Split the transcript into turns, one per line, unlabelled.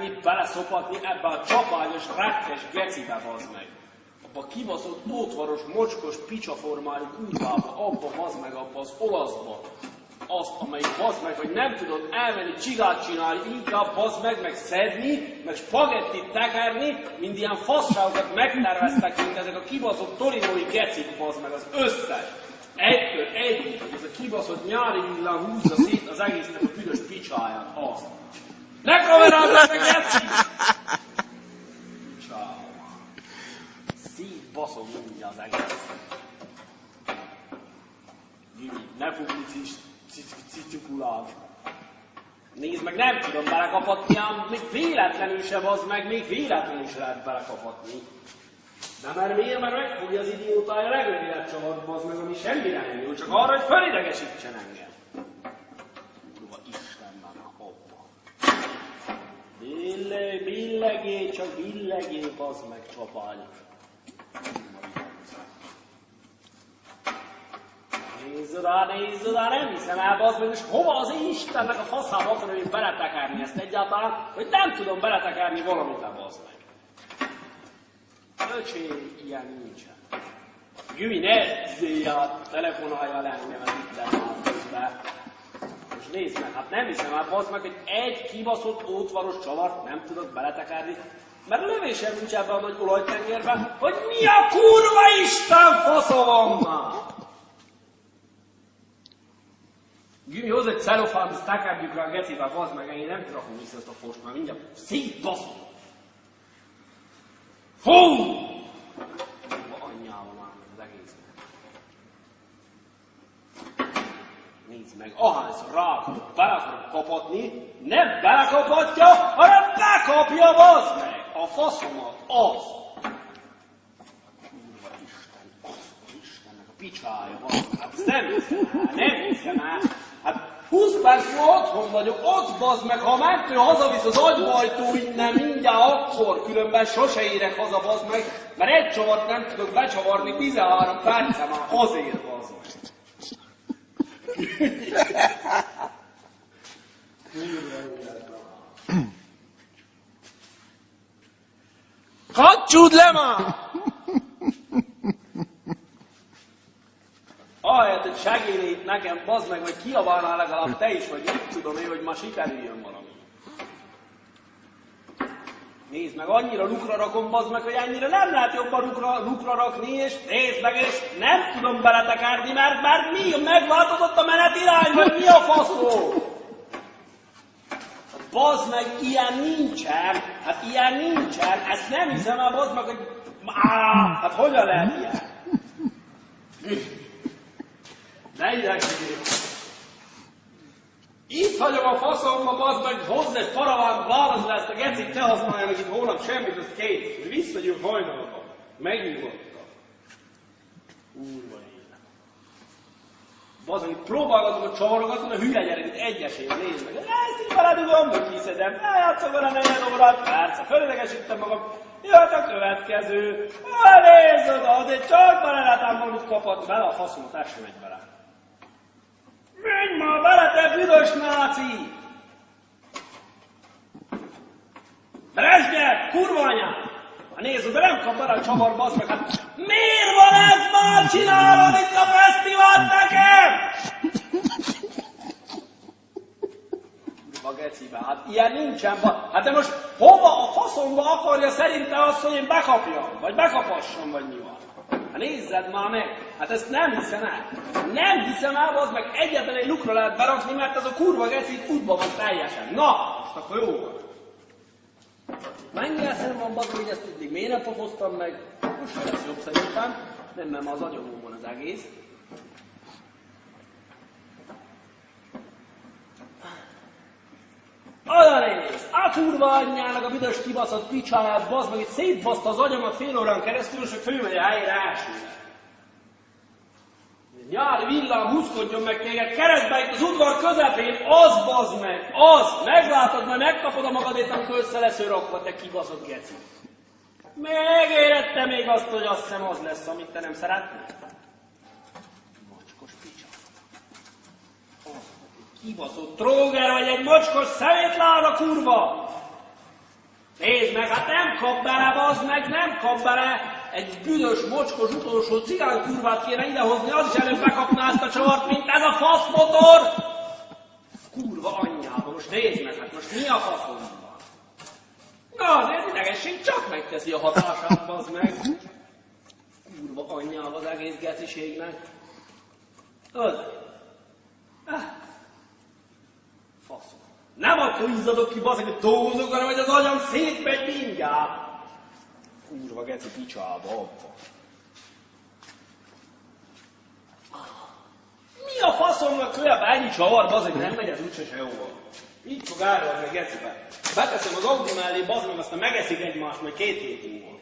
beleszopatni ebbe a csapányos, rekkes gecibe, bazd meg. Abba a kibaszott, ótvaros, mocskos, picsaformájú kurvába, abba, bazd meg, abba az olaszba. Azt, amelyik, bazd meg, hogy nem tudod elmenni csigát csinálni, inkább bazd meg szedni, meg spagettit tekerni, mind ilyen fasságokat megterveztek, mint ezek a kibaszott torinói gecik, bazd meg, az összes. Egytől egyik, hogy ez a kibaszott nyári villám húzza szét az egésznek a büdös picsáját, azt. Ne kameráld meg, geci! Ciao. Szétbaszom mindjárt az egész. Gyuri, ne publicikulál. Nézd meg, nem tudom belekapatni, ám még véletlenül se bazd meg, még véletlenül se lehet belekapatni. De mert miért? Mert megfogja az idiótája legönyebb csavart, bazd meg, ami semmire nem jó, csak arra, hogy fölidegesítsen engem. Kurva Isten már hoppa. Billegé, csak billegé, bazd meg, csapányos. Nézzd rá, nem hiszem el, bazd meg, és hova az Istennek a faszába akarom én beletekerni ezt egyáltalán, hogy nem tudom beletekerni valamibe, bazd meg. Öcsém, ilyen nincsen. Gyumi, ne zéljál, telefonáljál le engem az itt lennál közben. És nézd meg, hát nem hiszem el, bazd meg, hogy egy kibaszott ótvaros csavart nem tudok beletekerni, mert lövésem nincs ebben a nagy olajtengerben, hogy mi a kurva Isten fasza van már! Gyumi, hozz egy celofánt, azt tekerjük rá a gecibe, bazd meg, én nem rakom vissza ezt a fost, már mindjárt szétbaszom. Fú! Anyjával már az egésznek. Nézd meg, ahányszor rá akarok, bele akarok kapatni, nem belekapatja, hanem bekapja, bazd meg! A faszomat, az! Kurva Isten, az Istennek a picsája, bazd meg, hát ezt nem hiszem el. Hát 20 perc otthon vagyok, ott bazd meg, ha mentő hazavisz az agybajtó innen mindjárt akkor, különben sose érek haza, bazd meg, mert egy csavart nem tudok becsavarni 13 percen már azért, bazd meg. Kapcsúd le már! Ahelyett, hogy segélj itt nekem, bazd meg, vagy kiabálnál legalább te is, vagy mit tudom én, hogy ma sikerüljön valami. Nézd meg, annyira lukra rakom, bazd meg, hogy ennyire nem lehet jobban lukra rakni, és nézd meg, és nem tudom beletekerni, mert mi? Megváltozott a menetirány, vagy mi a faszó? Bazd meg, ilyen nincsen, hát ilyen nincsen, ezt nem hiszem el, bazd meg, hogy... hát hogyan lehet ilyen? Ne idegszik! Itt hagyom a faszomba, bazd meg, hozz egy paraván, válaszd le ezt a gecit, te használjanak itt holnap semmit, ezt kész. Visszagyűl hajnalba. Megnyugodtam. Úrva élet. Bazd meg, itt próbálgatok a csavarokat, a hülye gyerek, itt egyesével nézd meg. Ezt így beledugom, hogy hiszedem. Eljátszok vele 4 órát, persze, fölidegesítem magam. Jöhet a következő. Nézd oda, azért csak bele lehetem valamit kapatni. Bele a faszomat, ez sem megy bele. Menj már bele, te büdös náci! Resgyek, kurva anyám! Hát nézd, de nem kap bele a csavar, bazd meg, hát miért van ez már? Csinálod itt a fesztivált nekem? Kurva gecibe, hát ilyen nincsen, hát de most hova a faszomba akarja szerinte azt, hogy én bekapjam? Vagy bekapassam, vagy mi van? Hát nézzed már meg! Hát ezt nem hiszem el! Nem hiszem el, az meg egyetlen egy lukra lehet berakni, mert ez a kurva geci útba van teljesen. Na, most akkor jó van. Mennyi eszem van, bazd, hogy ezt eddig miért nem pofoztam meg? Most sem lesz jobb szerintem. Nem, mert az agyamon van az egész. Oda nézd! A kurva anyjának a büdös kibaszott picsáját, bazd meg, itt szétbaszta az agyamat fél órán keresztül, és hogy fölmegy a helyére elsőre. Nyári villám, húzkodjon meg téged keresztbe itt az udvar közepén, az bazd meg, az! Meglátod, majd megkapod a magadét, amikor össze lesz rakva, te kibaszott geci. Megérette még azt, hogy azt hiszem az lesz, amit te nem szeretnél? Mocskos picsa. Kibaszott tróger vagy egy mocskos szemétláda, kurva! kap bele, bazd meg, nem kap bele. Egy büdös, mocskos, utolsó cigánykurvát kéne idehozni, az is előbb bekapná ezt a csavart, mint ez a faszmotor! Kurva anyjába, most nézd meg, hát most mi a faszom van? Na, azért idegesség csak megteszi a hatását, bazd meg. Kurva anyjába az egész geciségnek. Az. Faszom. Nem akkor izzadok ki, bazd meg, hogy dolgozok, hanem hogy az agyam szétmegy mindjárt. Kurva geci picsába, abba. Mi a faszomnak kölyebb ennyi csavar, bazeg, nem megy ez úgyse se jóval. Így fog árulni a gecibe. Beteszem az autó mellé, bazd meg, aztán megeszik egymást, majd 2 hét múlva.